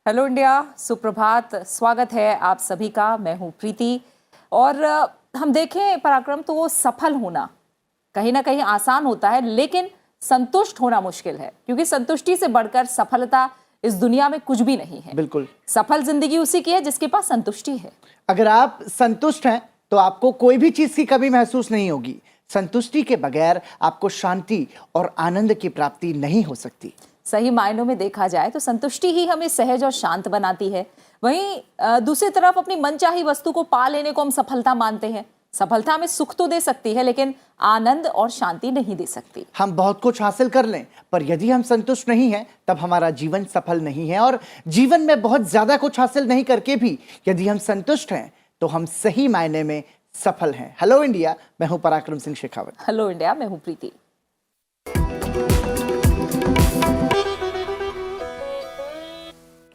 Hello India, सुप्रभात। स्वागत है आप सभी का। मैं हूं प्रीति। और हम देखें पराक्रम, तो वो सफल होना कहीं ना कहीं आसान होता है, लेकिन संतुष्ट होना मुश्किल है, क्योंकि संतुष्टि से बढ़कर सफलता इस दुनिया में कुछ भी नहीं है। बिल्कुल। सफल जिंदगी उसी की है जिसके पास संतुष्टि है। अगर आप संतुष्ट हैं तो आपको कोई भी चीज की कमी महसूस नहीं होगी। संतुष्टि के बगैर आपको शांति और आनंद की प्राप्ति नहीं हो सकती। सही मायनों में देखा जाए तो संतुष्टि ही हमें सहज और शांत बनाती है। वहीं दूसरी तरफ अपनी मनचाही वस्तु को पा लेने को हम सफलता मानते हैं। सफलता हमें सुख तो दे सकती है, लेकिन आनंद और शांति नहीं दे सकती। हम बहुत कुछ हासिल कर लें, पर यदि हम संतुष्ट नहीं हैं तब हमारा जीवन सफल नहीं है। और जीवन में बहुत ज्यादा कुछ हासिल नहीं करके भी यदि हम संतुष्ट हैं तो हम सही मायने में सफल हैं। हेलो इंडिया, मैं हूं पराक्रम सिंह शेखावत। हेलो इंडिया, मैं हूं प्रीति।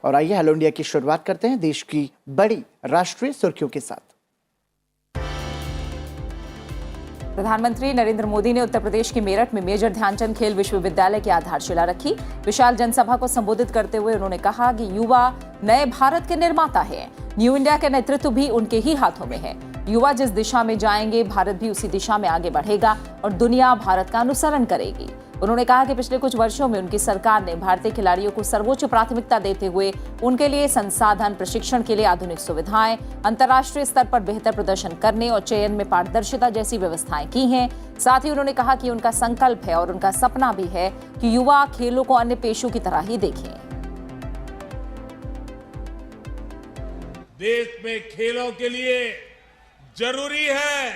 और आइए हेलो इंडिया की शुरुआत करते हैं देश की बड़ी राष्ट्रीय सुर्खियों के साथ। प्रधानमंत्री नरेंद्र मोदी ने उत्तर प्रदेश के मेरठ में मेजर ध्यानचंद खेल विश्वविद्यालय की आधारशिला रखी। विशाल जनसभा को संबोधित करते हुए उन्होंने कहा कि युवा नए भारत के निर्माता हैं। न्यू इंडिया का नेतृत्व भी उनके ही हाथों में है। युवा जिस दिशा में जाएंगे, भारत भी उसी दिशा में आगे बढ़ेगा और दुनिया भारत का अनुसरण करेगी। उन्होंने कहा कि पिछले कुछ वर्षों में उनकी सरकार ने भारतीय खिलाड़ियों को सर्वोच्च प्राथमिकता देते हुए उनके लिए संसाधन, प्रशिक्षण के लिए आधुनिक सुविधाएं, अंतर्राष्ट्रीय स्तर पर बेहतर प्रदर्शन करने और चयन में पारदर्शिता जैसी व्यवस्थाएं की हैं। साथ ही उन्होंने कहा कि उनका संकल्प है और उनका सपना भी है कि युवा खेलों को अन्य पेशों की तरह ही देखें। देश में खेलों के लिए जरूरी है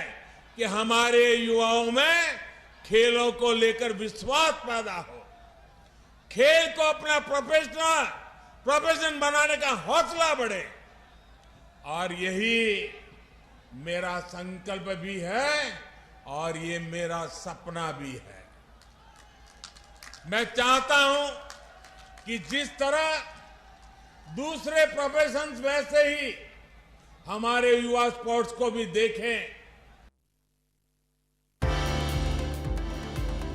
कि हमारे युवाओं में खेलों को लेकर विश्वास पैदा हो, खेल को अपना प्रोफेशन बनाने का हौसला बढ़े। और यही मेरा संकल्प भी है और ये मेरा सपना भी है। मैं चाहता हूं कि जिस तरह दूसरे प्रोफेशंस वैसे ही हमारे युवा स्पोर्ट्स को भी देखें।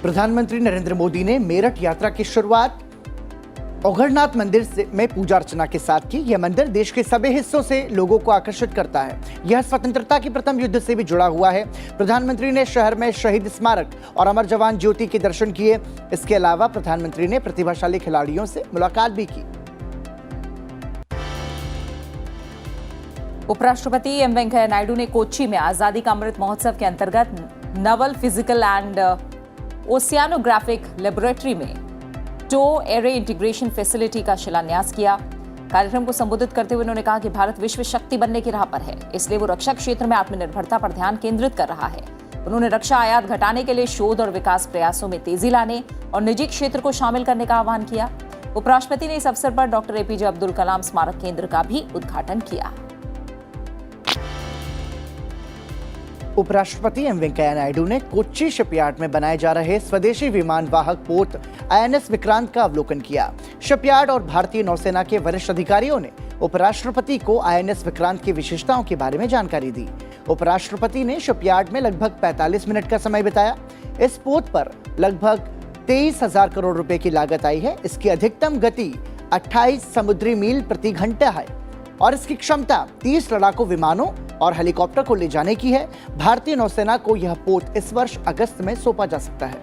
प्रधानमंत्री नरेंद्र मोदी ने मेरठ यात्रा की शुरुआत ओघड़नाथ मंदिर में पूजा अर्चना के साथ की। यह मंदिर देश के सभी हिस्सों से लोगों को आकर्षित करता है। यह स्वतंत्रता की प्रथम युद्ध से भी जुड़ा हुआ है। प्रधानमंत्री ने शहर में शहीद स्मारक और अमर जवान ज्योति के दर्शन किए। इसके अलावा प्रधानमंत्री ने प्रतिभाशाली खिलाड़ियों से मुलाकात भी की। उपराष्ट्रपति एम वेंकैया नायडू ने कोच्चि में आजादी का अमृत महोत्सव के अंतर्गत नवल फिजिकल एंड ओशियानोग्राफिक लेबोरेटरी में टो एरे इंटीग्रेशन फैसिलिटी का शिलान्यास किया। कार्यक्रम को संबोधित करते हुए उन्होंने कहा कि भारत विश्व शक्ति बनने की राह पर है, इसलिए वो रक्षा क्षेत्र में आत्मनिर्भरता पर ध्यान केंद्रित कर रहा है। उन्होंने रक्षा आयात घटाने के लिए शोध और विकास प्रयासों में तेजी लाने और निजी क्षेत्र को शामिल करने का आह्वान किया। उपराष्ट्रपति ने इस अवसर पर डॉक्टर एपीजे अब्दुल कलाम स्मारक केंद्र का भी उद्घाटन किया। उपराष्ट्रपति एम वेंकैया नायडू ने कोच्चि शिपयार्ड में बनाए जा रहे स्वदेशी विमान वाहक पोत आईएनएस विक्रांत का अवलोकन किया। शिपयार्ड और भारतीय नौसेना के वरिष्ठ अधिकारियों ने उपराष्ट्रपति को आईएनएस विक्रांत की विशेषताओं के बारे में जानकारी दी। उपराष्ट्रपति ने शिपयार्ड में लगभग 45 मिनट का समय बिताया। इस पोत पर लगभग 23,000 करोड़ रुपए की लागत आई है। इसकी अधिकतम गति 28 समुद्री मील प्रति घंटा है और इसकी क्षमता 30 लड़ाकू विमानों और हेलीकॉप्टर को ले जाने की है। भारतीय नौसेना को यह पोत इस वर्ष अगस्त में सौंपा जा सकता है।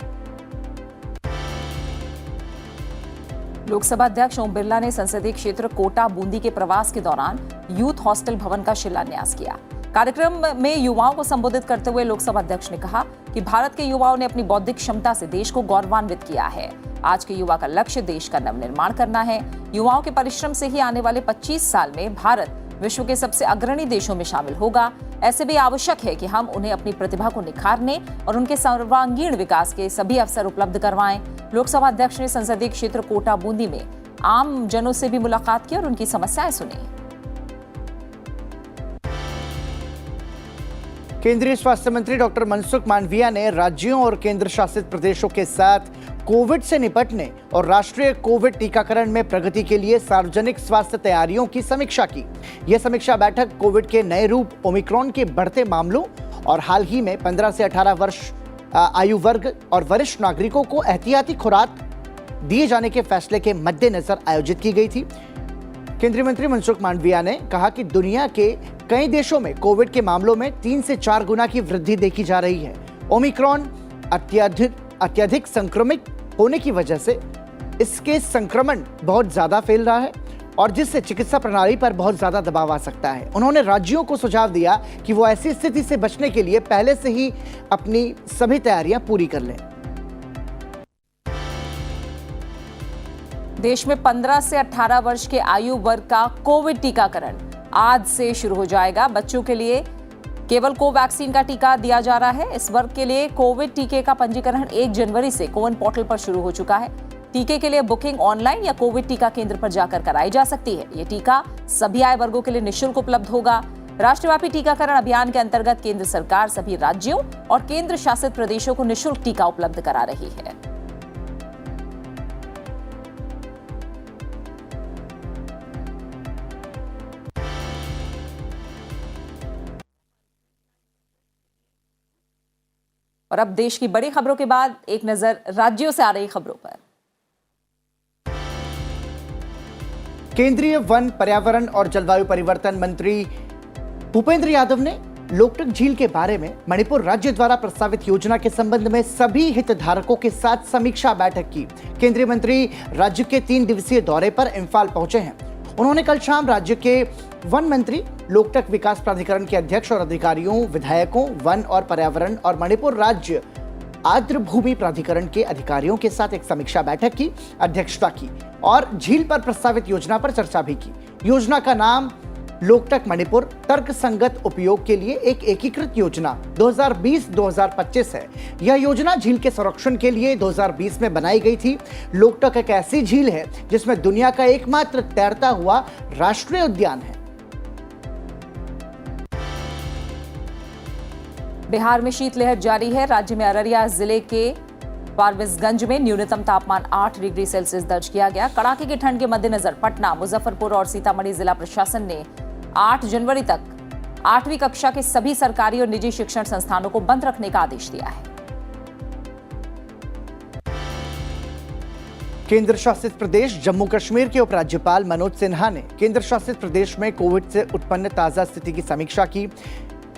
लोकसभा अध्यक्ष ओम बिरला ने संसदीय क्षेत्र कोटा बूंदी के प्रवास के दौरान यूथ हॉस्टल भवन का शिलान्यास किया। कार्यक्रम में युवाओं को संबोधित करते हुए लोकसभा अध्यक्ष ने कहा कि भारत के युवाओं ने अपनी बौद्धिक क्षमता से देश को गौरवान्वित किया है। आज के युवा का लक्ष्य देश का नवनिर्माण करना है। युवाओं के परिश्रम से ही आने वाले 25 साल में भारत विश्व के सबसे अग्रणी देशों में शामिल होगा। ऐसे भी आवश्यक है कि हम उन्हें अपनी प्रतिभा को निखारने और उनके सर्वांगीण विकास के सभी अवसर उपलब्ध करवाएं। लोकसभा अध्यक्ष ने संसदीय क्षेत्र कोटा बूंदी में आम जनों से भी मुलाकात की और उनकी समस्याएं सुनी। केंद्रीय स्वास्थ्य मंत्री डॉक्टर मनसुख मांडविया ने राज्यों और केंद्र शासित प्रदेशों के साथ कोविड से निपटने और राष्ट्रीय कोविड टीकाकरण में प्रगति के लिए सार्वजनिक स्वास्थ्य तैयारियों की समीक्षा की। यह समीक्षा बैठक कोविड के नए रूप ओमिक्रॉन के बढ़ते मामलों और हाल ही में 15 से 18 वर्ष आयु वर्ग और वरिष्ठ नागरिकों को एहतियाती खुराक दिए जाने के फैसले के मद्देनजर आयोजित की गई थी। केंद्रीय मंत्री मनसुख मांडविया ने कहा कि दुनिया के कई देशों में कोविड के मामलों में 3 से 4 गुना की वृद्धि देखी जा रही है। ओमिक्रॉन अत्यधिक संक्रमित होने की वजह से इसके संक्रमण बहुत ज्यादा फैल रहा है और जिससे चिकित्सा प्रणाली पर बहुत ज्यादा दबाव आ सकता है। उन्होंने राज्यों को सुझाव दिया कि वो ऐसी स्थिति से बचने के लिए पहले से ही अपनी सभी तैयारियां पूरी कर लें। देश में 15 से 18 वर्ष के आयु वर्ग का कोविड टीकाकरण आज से शुरू हो जाएगा। बच्चों के लिए केवल कोवैक्सीन का टीका दिया जा रहा है। इस वर्ग के लिए कोविड टीके का पंजीकरण 1 जनवरी से कोविन पोर्टल पर शुरू हो चुका है। टीके के लिए बुकिंग ऑनलाइन या कोविड टीका केंद्र पर जाकर कराई जा सकती है। ये टीका सभी आयु वर्गों के लिए निःशुल्क उपलब्ध होगा। राष्ट्रव्यापी टीकाकरण अभियान के अंतर्गत केंद्र सरकार सभी राज्यों और केंद्र शासित प्रदेशों को निःशुल्क टीका उपलब्ध करा रही है। और अब देश की बड़ी खबरों के बाद एक नजर राज्यों से आ रही खबरों पर। केंद्रीय वन, पर्यावरण और जलवायु परिवर्तन मंत्री भूपेंद्र यादव ने लोकटक झील के बारे में मणिपुर राज्य द्वारा प्रस्तावित योजना के संबंध में सभी हितधारकों के साथ समीक्षा बैठक की। केंद्रीय मंत्री राज्य के 3 दिवसीय दौरे पर इम्फाल पहुंचे हैं। उन्होंने कल शाम राज्य के वन मंत्री, लोकटक विकास प्राधिकरण के अध्यक्ष और अधिकारियों, विधायकों, वन और पर्यावरण और मणिपुर राज्य आर्द्र भूमि प्राधिकरण के अधिकारियों के साथ एक समीक्षा बैठक की अध्यक्षता की और झील पर प्रस्तावित योजना पर चर्चा भी की। योजना का नाम लोकटक मणिपुर तर्क संगत उपयोग के लिए एक एकीकृत योजना 2020-2025 है। यह योजना झील के संरक्षण के लिए 2020 में बनाई गई थी। लोकटक एक ऐसी झील है जिसमें दुनिया का एकमात्र तैरता हुआ राष्ट्रीय उद्यान है। बिहार में शीतलहर जारी है। राज्य में अररिया जिले के फारबिसगंज में न्यूनतम तापमान 8 डिग्री सेल्सियस दर्ज किया गया। कड़ाके की ठंड के मद्देनजर पटना, मुजफ्फरपुर और सीतामढ़ी जिला प्रशासन ने 8 जनवरी तक 8वीं कक्षा के सभी सरकारी और निजी शिक्षण संस्थानों को बंद रखने का आदेश दिया है। केंद्र शासित प्रदेश जम्मू कश्मीर के उपराज्यपाल मनोज सिन्हा ने केंद्र शासित प्रदेश में कोविड से उत्पन्न ताजा स्थिति की समीक्षा की।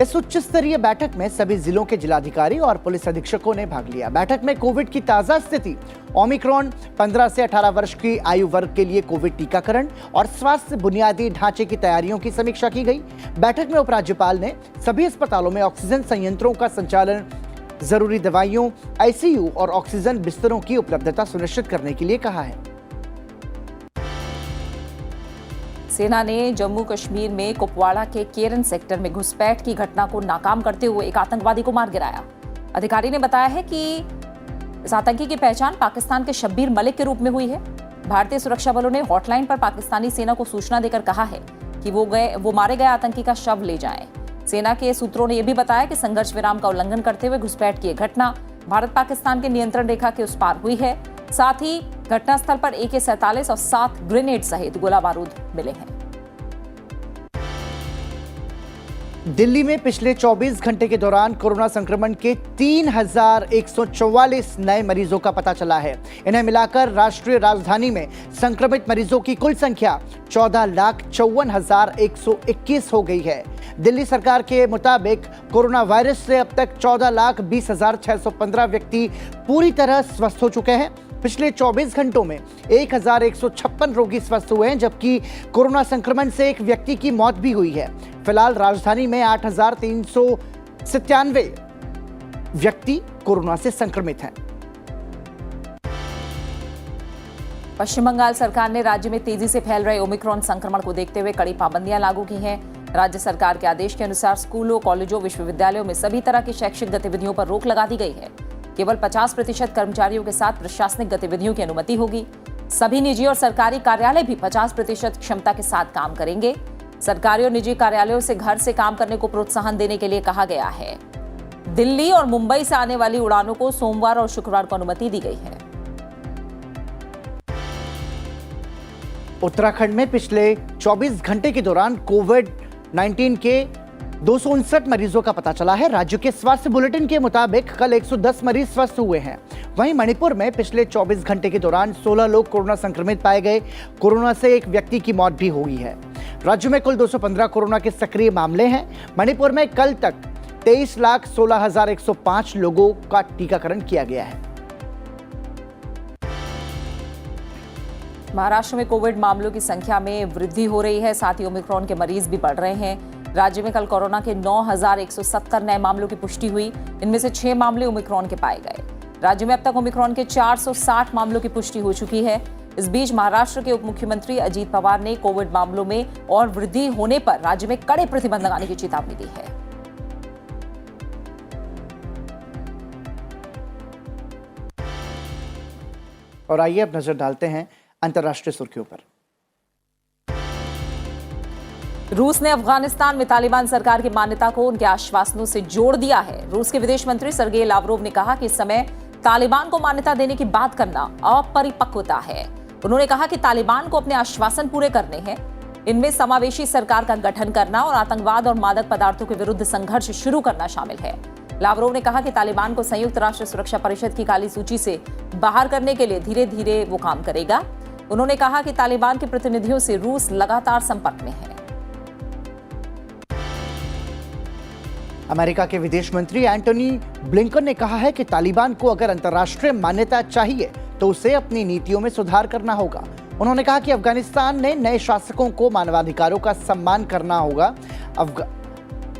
इस उच्च स्तरीय बैठक में सभी जिलों के जिलाधिकारी और पुलिस अधीक्षकों ने भाग लिया। बैठक में कोविड की ताजा स्थिति, ओमिक्रॉन, 15 से 18 वर्ष की आयु वर्ग के लिए कोविड टीकाकरण और स्वास्थ्य बुनियादी ढांचे की तैयारियों की समीक्षा की गई। बैठक में उपराज्यपाल ने सभी अस्पतालों में ऑक्सीजन संयंत्रों का संचालन, जरूरी दवाइयों, आईसीयू और ऑक्सीजन बिस्तरों की उपलब्धता सुनिश्चित करने के लिए कहा है। सेना ने जम्मू कश्मीर में कुपवाड़ा के केरन सेक्टर में घुसपैठ की घटना को नाकाम करते हुए एक आतंकवादी को मार गिराया। अधिकारी ने बताया है कि इस आतंकी की पहचान पाकिस्तान के शब्बीर मलिक के रूप में हुई है। भारतीय सुरक्षा बलों ने हॉटलाइन पर पाकिस्तानी सेना को सूचना देकर कहा है कि वो मारे गए आतंकी का शव ले जाएं। सेना के सूत्रों ने यह भी बताया कि संघर्ष विराम का उल्लंघन करते हुए घुसपैठ की घटना भारत पाकिस्तान के नियंत्रण रेखा के उस पार हुई है। साथ ही घटनास्थल पर AK-47 और 7 ग्रेनेड सहित गोला बारूद मिले हैं। दिल्ली में पिछले 24 घंटे के दौरान कोरोना संक्रमण के 3,144 नए मरीजों का पता चला है। इन्हें मिलाकर राष्ट्रीय राजधानी में संक्रमित मरीजों की कुल संख्या 14,54,121 हो गई है। दिल्ली सरकार के मुताबिक कोरोना वायरस से अब तक 14,20,615 व्यक्ति पूरी तरह स्वस्थ हो चुके हैं। पिछले 24 घंटों में 1,156 रोगी स्वस्थ हुए हैं, जबकि कोरोना संक्रमण से एक व्यक्ति की मौत भी हुई है। फिलहाल राजधानी में 8,397 व्यक्ति कोरोना से संक्रमित हैं। पश्चिम बंगाल सरकार ने राज्य में तेजी से फैल रहे ओमिक्रॉन संक्रमण को देखते हुए कड़ी पाबंदियां लागू की हैं। राज्य सरकार के आदेश के अनुसार स्कूलों, कॉलेजों, विश्वविद्यालयों में सभी तरह की शैक्षिक गतिविधियों पर रोक लगा दी गई है। केवल 50% कर्मचारियों के साथ प्रशासनिक गतिविधियों की अनुमति होगी। सभी निजी और सरकारी कार्यालय भी 50% क्षमता के साथ काम करेंगे। सरकारी और निजी कार्यालयों से घर से काम करने को प्रोत्साहन देने के लिए कहा गया है। दिल्ली और मुंबई से आने वाली उड़ानों को सोमवार और शुक्रवार को अनुमति दी गई है। उत्तराखंड में पिछले 24 घंटे के दौरान कोविड-19 के 259 मरीजों का पता चला है। राज्य के स्वास्थ्य बुलेटिन के मुताबिक कल 110 मरीज स्वस्थ हुए हैं। वहीं मणिपुर में पिछले 24 घंटे के दौरान 16 लोग कोरोना संक्रमित पाए गए। कोरोना से एक व्यक्ति की मौत भी हुई है। राज्य में कुल 215 कोरोना के सक्रिय मामले हैं। मणिपुर में कल तक 23,16,105 लोगों का टीकाकरण किया गया है। महाराष्ट्र में कोविड मामलों की संख्या में वृद्धि हो रही है, साथ ही ओमिक्रॉन के मरीज भी बढ़ रहे हैं। राज्य में कल कोरोना के 9,170 नए मामलों की पुष्टि हुई। इनमें से 6 मामले ओमिक्रॉन के पाए गए। राज्य में अब तक ओमिक्रॉन के 460 मामलों की पुष्टि हो चुकी है। इस बीच महाराष्ट्र के उप मुख्यमंत्री अजीत पवार ने कोविड मामलों में और वृद्धि होने पर राज्य में कड़े प्रतिबंध लगाने की चेतावनी दी है। और आइए अब नजर डालते हैं अंतर्राष्ट्रीय सुर्खियों पर। रूस ने अफगानिस्तान में तालिबान सरकार की मान्यता को उनके आश्वासनों से जोड़ दिया है। रूस के विदेश मंत्री सर्गेई लावरोव ने कहा कि इस समय तालिबान को मान्यता देने की बात करना अपरिपक्वता है। उन्होंने कहा कि तालिबान को अपने आश्वासन पूरे करने हैं। इनमें समावेशी सरकार का गठन करना और आतंकवाद और मादक पदार्थों के विरुद्ध संघर्ष शुरू करना शामिल है। लावरोव ने कहा कि तालिबान को संयुक्त राष्ट्र सुरक्षा परिषद की काली सूची से बाहर करने के लिए धीरे धीरे वो काम करेगा। उन्होंने कहा कि तालिबान के प्रतिनिधियों से रूस लगातार संपर्क में है। अमेरिका के विदेश मंत्री एंटनी ब्लिंकन ने कहा है कि तालिबान को अगर अंतर्राष्ट्रीय मान्यता चाहिए तो उसे अपनी नीतियों में सुधार करना होगा। उन्होंने कहा कि अफगानिस्तान ने नए शासकों को मानवाधिकारों का सम्मान करना होगा,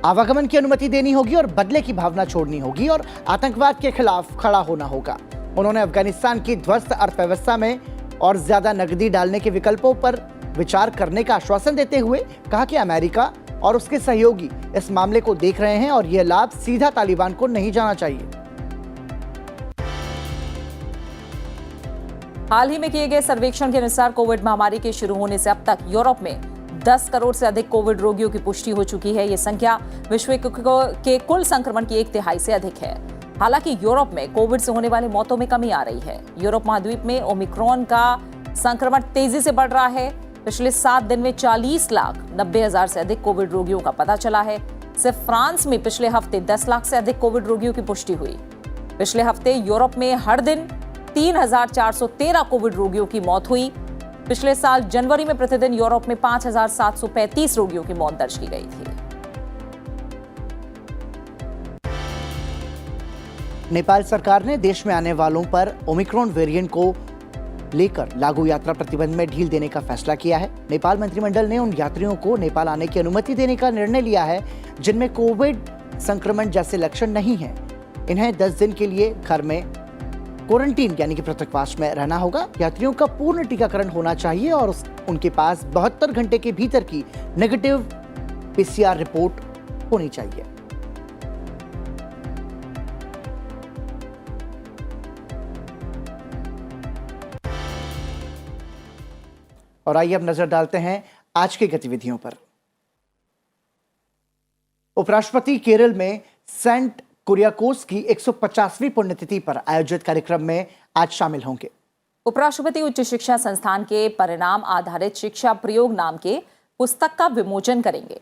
आवागमन की अनुमति देनी होगी और बदले की भावना छोड़नी होगी और आतंकवाद के खिलाफ खड़ा होना होगा। उन्होंने अफगानिस्तान की ध्वस्त अर्थव्यवस्था में और ज्यादा नकदी डालने के विकल्पों पर विचार करने का आश्वासन देते हुए कहा कि अमेरिका और उसके सहयोगी इस मामले को देख रहे हैं और यह लाभ सीधा तालिबान को नहीं जाना चाहिए। हाल ही में किए गए सर्वेक्षण के अनुसार कोविड महामारी के शुरू होने से अब तक यूरोप में 10 करोड़ से अधिक कोविड रोगियों की पुष्टि हो चुकी है। ये संख्या विश्व के कुल संक्रमण की 1/3 से अधिक है। हालांकि यूरोप में कोविड से होने वाली मौतों में कमी आ रही है। यूरोप महाद्वीप में ओमिक्रॉन का संक्रमण तेजी से बढ़ रहा है। पिछले 7 दिन में 40,90,000 से अधिक कोविड रोगियों का पता चला है। सिर्फ फ्रांस में पिछले हफ्ते 10 लाख से अधिक कोविड रोगियों की पुष्टि हुई। पिछले हफ्ते यूरोप में हर दिन 3,413 कोविड रोगियों की मौत हुई। पिछले साल जनवरी में प्रतिदिन यूरोप में 5,735 रोगियों की मौत दर्ज की गई थी। नेपाल सरकार ने देश में आने वालों पर ओमिक्रॉन वेरिएंट को लेकर लागू यात्रा प्रतिबंध में ढील देने का फैसला किया है। नेपाल मंत्रिमंडल ने उन यात्रियों को नेपाल आने की अनुमति देने का निर्णय लिया है जिनमें कोविड संक्रमण जैसे लक्षण नहीं हैं। इन्हें 10 दिन के लिए घर में क्वारंटीन यानी कि पृथकवास में रहना होगा। यात्रियों का पूर्ण टीकाकरण होना चाहिए और उनके पास 72 घंटे के भीतर की नेगेटिव पीसीआर रिपोर्ट होनी चाहिए। और आइए अब नजर डालते हैं आज की गतिविधियों पर। उपराष्ट्रपति केरल में सेंट कुरियाकोस की 150वीं पुण्यतिथि पर आयोजित कार्यक्रम में आज शामिल होंगे। उपराष्ट्रपति उच्च शिक्षा संस्थान के परिणाम आधारित शिक्षा प्रयोग नाम के पुस्तक का विमोचन करेंगे।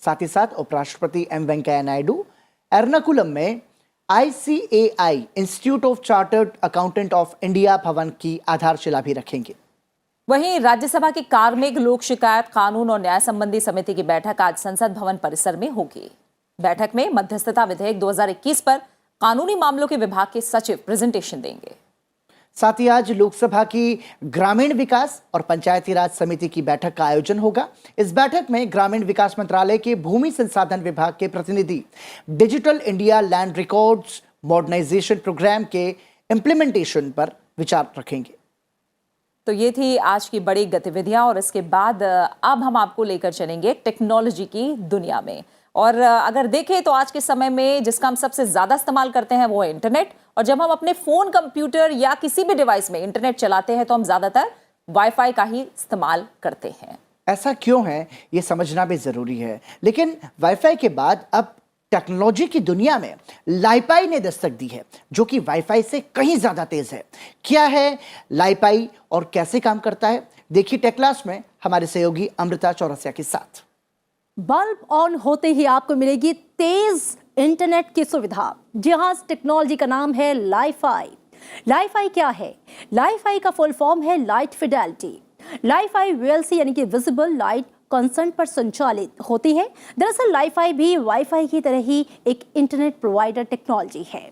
साथ ही साथ उपराष्ट्रपति एम वेंकैया नायडू एर्नाकुलम में ICAI institute of chartered accountant of India भवन की आधारशिला भी रखेंगे। वहीं राज्यसभा की कार्मिक लोक शिकायत कानून और न्याय संबंधी समिति की बैठक आज संसद भवन परिसर में होगी। बैठक में मध्यस्थता विधेयक 2021 पर कानूनी मामलों के विभाग के सचिव प्रेजेंटेशन देंगे। साथ ही आज लोकसभा की ग्रामीण विकास और पंचायती राज समिति की बैठक का आयोजन होगा। इस बैठक में ग्रामीण विकास मंत्रालय के भूमि संसाधन विभाग के प्रतिनिधि digital India land records modernisation programme के इम्प्लीमेंटेशन पर विचार रखेंगे। तो ये थी आज की बड़ी गतिविधियां और इसके बाद अब हम आपको लेकर चलेंगे टेक्नोलॉजी की दुनिया में। और अगर देखें तो आज के समय में जिसका हम सबसे ज्यादा इस्तेमाल करते हैं वो है इंटरनेट। और जब हम अपने फोन, कंप्यूटर या किसी भी डिवाइस में इंटरनेट चलाते हैं तो हम ज्यादातर वाईफाई का ही इस्तेमाल करते हैं। ऐसा क्यों है ये समझना भी जरूरी है। लेकिन वाईफाई के बाद अब टेक्नोलॉजी की दुनिया में लाईपाई ने दस्तक दी है, जो कि वाईफाई से कहीं ज्यादा तेज है। क्या है लाईपाई और कैसे काम करता है, देखिए टेक क्लास में हमारे सहयोगी अमृता चौरसिया के साथ। बल्ब ऑन होते ही आपको मिलेगी तेज इंटरनेट की सुविधा। जी हाँ, इस टेक्नोलॉजी का नाम है लाईफाई। लाईफाई क्या है? लाईफाई का फुल फॉर्म है लाइट फिडेलिटी। लाईफाई वीएलसी यानी कि विजिबल लाइट कंसेंट पर संचालित होती है। दरअसल लाईफाई भी वाईफाई की तरह ही एक इंटरनेट प्रोवाइडर टेक्नोलॉजी है।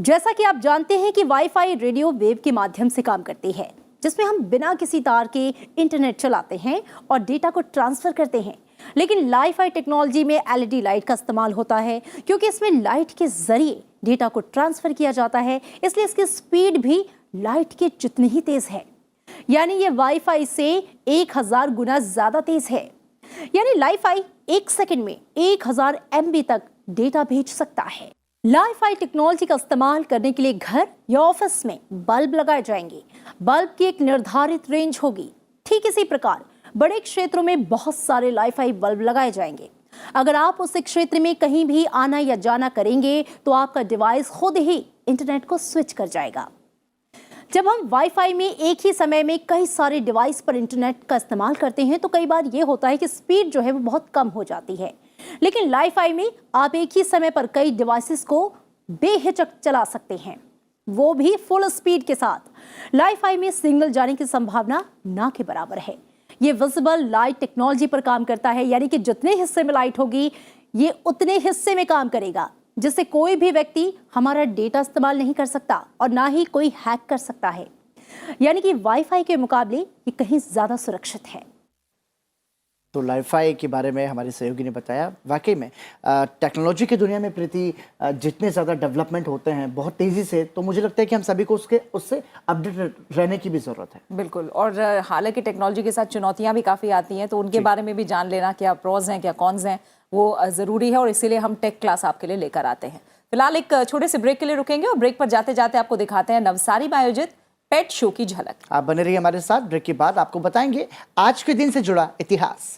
जैसा कि आप जानते हैं कि वाईफाई रेडियो वेव के माध्यम से काम करती है, जिसमें हम बिना किसी तार के इंटरनेट चलाते हैं और डेटा को ट्रांसफर करते हैं। लेकिन लाईफाई टेक्नोलॉजी में एलईडी लाइट का इस्तेमाल होता है, क्योंकि इसमें लाइट के जरिए डेटा को ट्रांसफर किया जाता है, इसलिए इसकी स्पीड भी लाइट के जितनी ही तेज है। यानी ये वाईफाई से 1000 गुना ज्यादा तेज है। यानी लाईफाई 1 सेकंड में 1000 MB तक डेटा भेज सकता है। लाईफाई टेक्नोलॉजी का इस्तेमाल करने के लिए घर या ऑफिस में बल्ब लगाए जाएंगे। बल्ब की एक निर्धारित रेंज होगी। ठीक इसी प्रकार बड़े क्षेत्रों में बहुत सारे लाईफाई बल्ब लगाए जाएंगे। अगर आप उस क्षेत्र में कहीं भी आना या जाना करेंगे तो आपका डिवाइस खुद ही इंटरनेट को स्विच कर जाएगा। जब हम वाईफाई में एक ही समय में कई सारे डिवाइस पर इंटरनेट का इस्तेमाल करते हैं तो कई बार ये होता है कि स्पीड जो है वो बहुत कम हो जाती है। लेकिन लाईफाई में आप एक ही समय पर कई डिवाइसेस को बेहिचक चला सकते हैं, वो भी फुल स्पीड के साथ। लाईफाई में सिग्नल जाने की संभावना ना के बराबर है। ये विजिबल लाइट टेक्नोलॉजी पर काम करता है, यानी कि जितने हिस्से में लाइट होगी ये उतने हिस्से में काम करेगा, जिससे कोई भी व्यक्ति हमारा डेटा इस्तेमाल नहीं कर सकता और ना ही कोई हैक कर सकता है। यानी कि वाईफाई के मुकाबले ये कहीं ज्यादा सुरक्षित है। तो लाईफाई के बारे में हमारे सहयोगी ने बताया। वाकई में टेक्नोलॉजी की दुनिया में प्रीति जितने ज़्यादा डेवलपमेंट होते हैं बहुत तेज़ी से, तो मुझे लगता है कि हम सभी को उससे अपडेट रहने की भी ज़रूरत है। बिल्कुल। और हालांकि टेक्नोलॉजी के साथ चुनौतियां भी काफ़ी आती हैं, तो उनके बारे में भी जान लेना, क्या प्रोज हैं क्या कॉन्स हैं, वो ज़रूरी है और इसीलिए हम टेक क्लास आपके लिए लेकर आते हैं। फिलहाल एक छोटे से ब्रेक के लिए रुकेंगे और ब्रेक पर जाते जाते आपको दिखाते हैं नवसारी में आयोजित पेट शो की झलक। आप बने रहिए हमारे साथ। ब्रेक के बाद आपको बताएंगे आज के दिन से जुड़ा इतिहास।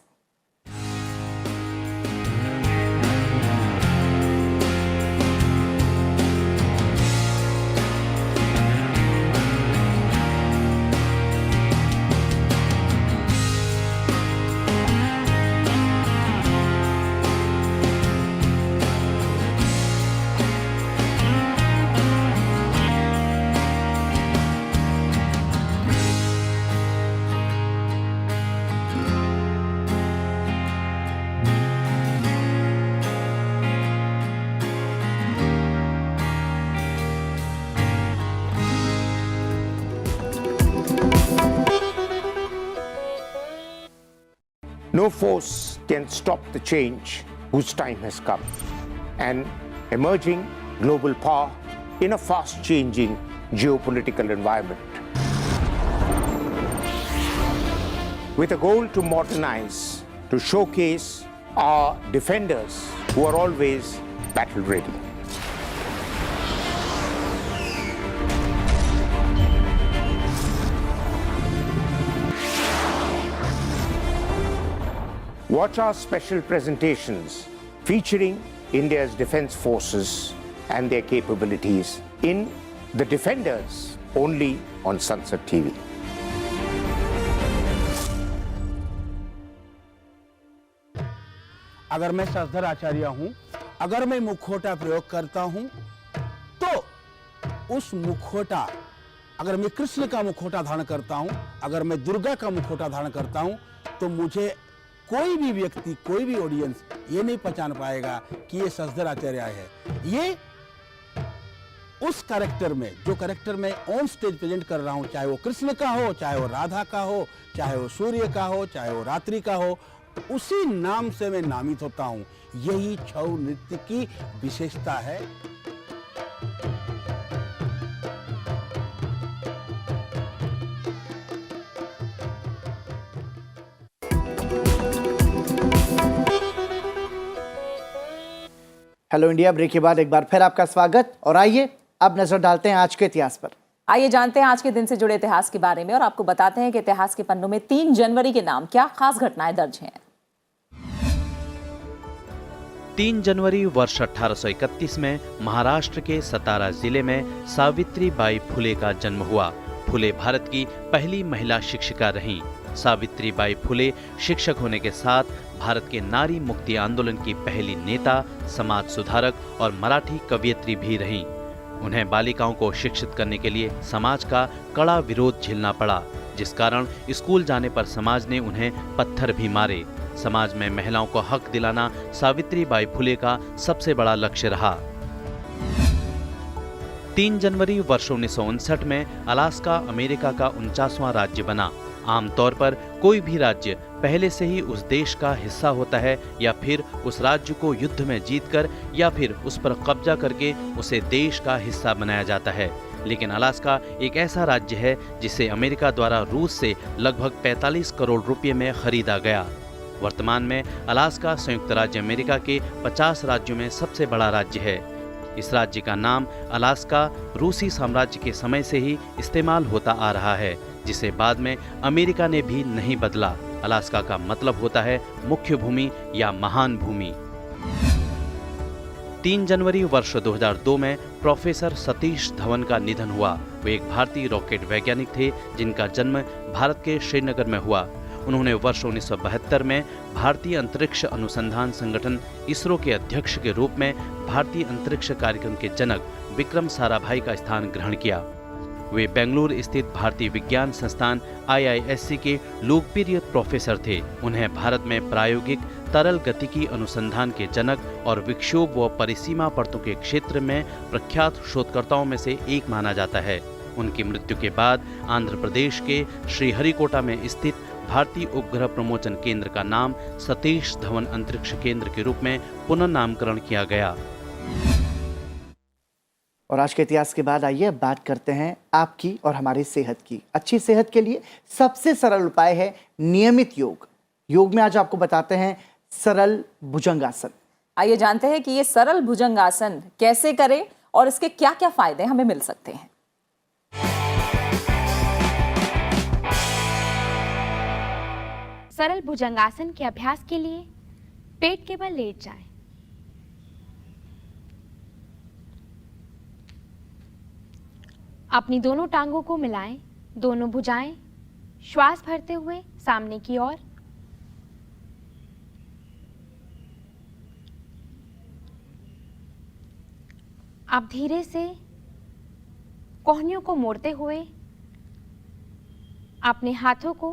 No force can stop the change whose time has come. An emerging global power in a fast-changing geopolitical environment. With a goal to modernize, to showcase our defenders who are always battle-ready. Watch our special presentations featuring India's defense forces and their capabilities in The Defenders, only on Sunset TV. अगर मैं शशधर आचार्य हूं, अगर मैं मुखौटा प्रयोग करता हूं, तो उस मुखौटा, अगर मैं कृष्ण का मुखौटा धारण करता हूं, अगर मैं दुर्गा का मुखौटा धारण करता हूं, तो मुझे कोई भी व्यक्ति, कोई भी ऑडियंस ये नहीं पहचान पाएगा कि ये शशधर आचार्य है। ये उस कैरेक्टर में, जो कैरेक्टर मैं ऑन स्टेज प्रेजेंट कर रहा हूं, चाहे वो कृष्ण का हो, चाहे वो राधा का हो, चाहे वो सूर्य का हो, चाहे वो रात्रि का हो, उसी नाम से मैं नामित होता हूं। यही छऊ नृत्य की विशेषता है। हेलो इंडिया ब्रेक के बाद एक बार फिर आपका स्वागत। और आइए अब नजर डालते हैं आज के इतिहास पर। आइए जानते हैं आज के दिन से जुड़े इतिहास के बारे में और आपको बताते हैं कि इतिहास के पन्नों में 3 जनवरी के नाम क्या खास घटनाएं दर्ज हैं। 3 जनवरी वर्ष 1831 में महाराष्ट्र के सतारा जिले में सावित्रीबाई फुले का जन्म हुआ। फुले भारत की पहली महिला शिक्षिका रहीं। सावित्रीबाई फुले शिक्षक होने के साथ भारत के नारी मुक्ति आंदोलन की पहली नेता, समाज सुधारक और मराठी कवयित्री भी रहीं। उन्हें बालिकाओं को शिक्षित करने के लिए समाज का कड़ा विरोध झेलना पड़ा, जिस कारण स्कूल जाने पर समाज ने उन्हें पत्थर भी मारे। समाज में महिलाओं को हक दिलाना सावित्रीबाई फुले का सबसे बड़ा लक्ष्य रहा। 3 जनवरी वर्ष 1959 में अलास्का अमेरिका का 49वां राज्य बना। आमतौर पर कोई भी राज्य पहले से ही उस देश का हिस्सा होता है या फिर उस राज्य को युद्ध में जीतकर या फिर उस पर कब्जा करके उसे देश का हिस्सा बनाया जाता है। लेकिन अलास्का एक ऐसा राज्य है जिसे अमेरिका द्वारा रूस से लगभग 45 करोड़ रुपए में खरीदा गया। वर्तमान में अलास्का संयुक्त राज्य अमेरिका के 50 राज्यों में सबसे बड़ा राज्य है। इस राज्य का नाम अलास्का रूसी साम्राज्य के समय से ही इस्तेमाल होता आ रहा है, जिसे बाद में अमेरिका ने भी नहीं बदला। अलास्का का मतलब होता है मुख्य भूमि या महान भूमि। 3 जनवरी वर्ष 2002 में प्रोफेसर सतीश धवन का निधन हुआ। वे एक भारतीय रॉकेट वैज्ञानिक थे जिनका जन्म भारत के श्रीनगर में हुआ। उन्होंने वर्ष 1972 में भारतीय अंतरिक्ष अनुसंधान संगठन इसरो के अध्यक्ष के रूप में भारतीय अंतरिक्ष कार्यक्रम के जनक विक्रम साराभाई का स्थान ग्रहण किया। वे बेंगलुरु स्थित भारतीय विज्ञान संस्थान IISc के लोकप्रिय प्रोफेसर थे। उन्हें भारत में प्रायोगिक तरल गतिकी अनुसंधान के जनक और विक्षोभ व परिसीमा परतों के क्षेत्र में प्रख्यात शोधकर्ताओं में से एक माना जाता है। उनकी मृत्यु के बाद आंध्र प्रदेश के श्रीहरिकोटा में स्थित भारतीय उपग्रह प्रमोचन केंद्र का नाम सतीश धवन अंतरिक्ष केंद्र के रूप में पुनर्नामकरण किया गया। और आज के इतिहास के बाद आइए अब बात करते हैं आपकी और हमारी सेहत की। अच्छी सेहत के लिए सबसे सरल उपाय है नियमित योग। योग में आज आपको बताते हैं सरल भुजंगासन। आइए जानते हैं कि ये सरल भुजंगासन कैसे करें और इसके क्या क्या फायदे हमें मिल सकते हैं। सरल भुजंगासन के अभ्यास के लिए पेट के बल लेट जाएं। अपनी दोनों टांगों को मिलाएं, दोनों भुजाएं श्वास भरते हुए सामने की ओर। अब धीरे से कोहनियों को मोड़ते हुए अपने हाथों को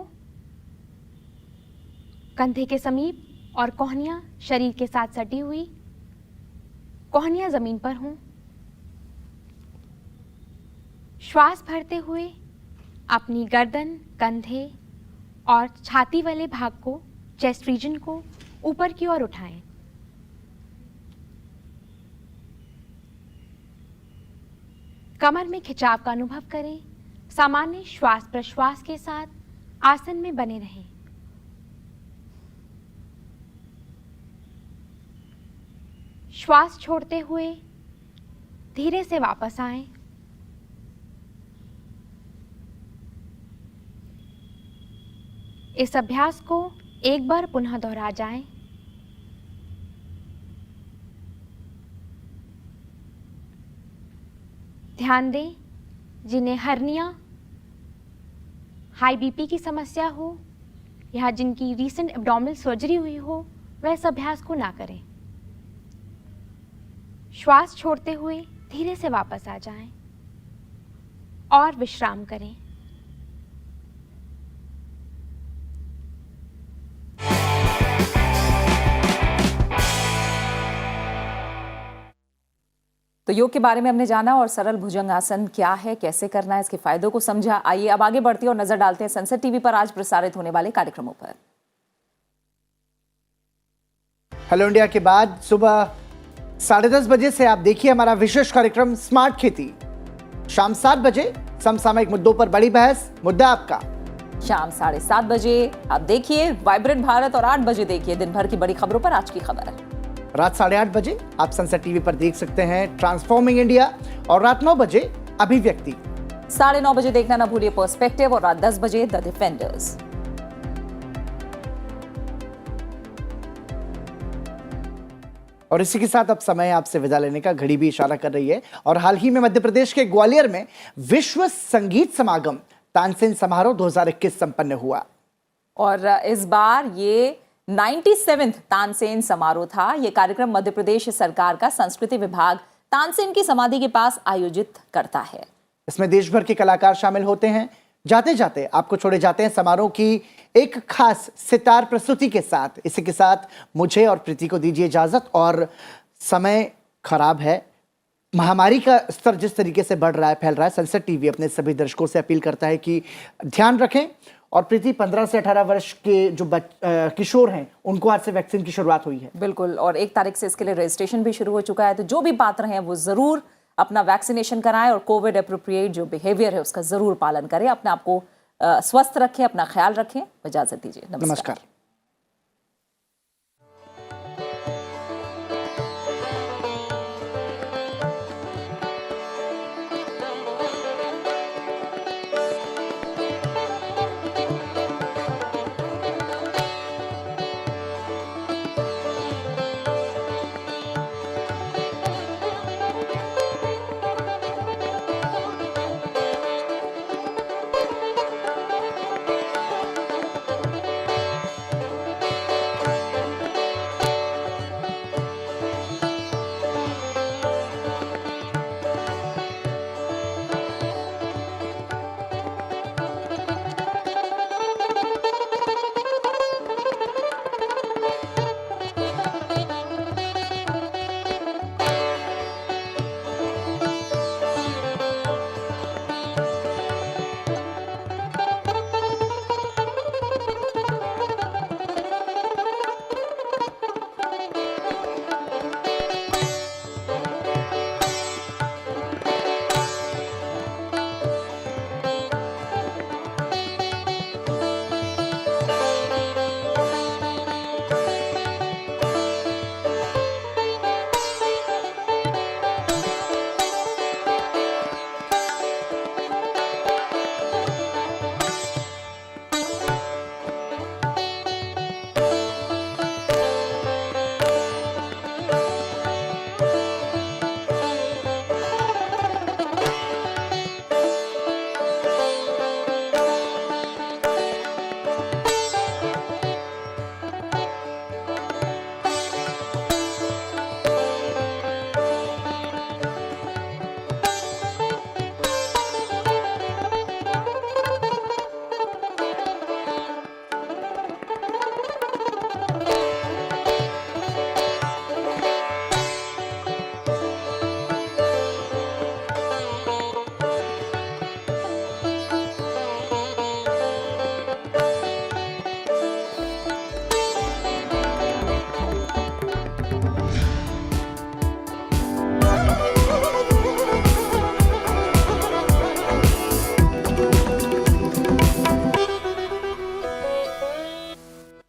कंधे के समीप और कोहनियां शरीर के साथ सटी हुई, कोहनियां जमीन पर हों। श्वास भरते हुए अपनी गर्दन, कंधे और छाती वाले भाग को, चेस्ट रीजन को ऊपर की ओर उठाएं। कमर में खिंचाव का अनुभव करें। सामान्य श्वास प्रश्वास के साथ आसन में बने रहें। श्वास छोड़ते हुए धीरे से वापस आएं। इस अभ्यास को एक बार पुनः दोहरा जाएं। ध्यान दें, जिन्हें हर्निया, हाई बीपी की समस्या हो या जिनकी रीसेंट एब्डोमिनल सर्जरी हुई हो, वह इस अभ्यास को ना करें। श्वास छोड़ते हुए धीरे से वापस आ जाएं और विश्राम करें। तो योग के बारे में हमने जाना और सरल भुजंगासन क्या है, कैसे करना है, इसके फायदों को समझा। आइए अब आगे बढ़ते हैं और नजर डालते हैं सनसेट टीवी पर आज प्रसारित होने वाले कार्यक्रमों पर। हेलो इंडिया के बाद सुबह 10:30 बजे से आप देखिए हमारा विशेष कार्यक्रम स्मार्ट खेती। शाम 7 बजे समसामयिक मुद्दों पर बड़ी बहस, मुद्दा आपका। शाम 7:30 बजे आप देखिए वाइब्रेंट भारत और 8 बजे देखिए दिन भर की बड़ी खबरों पर आज की खबर। रात 8:30 बजे आप सनसेट टीवी पर देख सकते हैं ट्रांसफॉर्मिंग इंडिया और रात 9 बजे अभिव्यक्ति। 9:30 बजे देखना ना भूलिए पर्सपेक्टिव और रात 10 बजे द डिफेंडर्स। और इसी के साथ अब समय आपसे विदा लेने का, घड़ी भी इशारा कर रही है। और हाल ही में मध्य प्रदेश के ग्वालियर में विश्व संगीत समागम तानसेन समारोह 2021 संपन्न हुआ। और इस बार ये 97th तानसेन समारोह था। ये कार्यक्रम मध्य प्रदेश सरकार का संस्कृति विभाग तानसेन की समाधि के पास आयोजित करता है। इसमें देश भर के कलाकार शामिल होते हैं। जाते जाते आपको छोड़े जाते हैं समारोह की एक खास सितार प्रस्तुति के साथ। इसी के साथ मुझे और प्रीति को दीजिए इजाजत। और समय खराब है, महामारी का स्तर जिस तरीके से बढ़ रहा है, फैल रहा है, सनसेट टीवी अपने सभी दर्शकों से अपील करता है कि ध्यान रखें। और प्रीति, 15 से 18 वर्ष के जो किशोर हैं उनको आज से वैक्सीन की शुरुआत हुई है। बिल्कुल, और 1 तारीख से इसके लिए रजिस्ट्रेशन भी शुरू हो चुका है। तो जो भी पात्र हैं वो जरूर अपना वैक्सीनेशन कराएं और कोविड एप्रोप्रिएट जो बिहेवियर है उसका जरूर पालन करें। अपने आप को स्वस्थ रखें, अपना ख्याल रखें। इजाजत दीजिए, नमस्कार।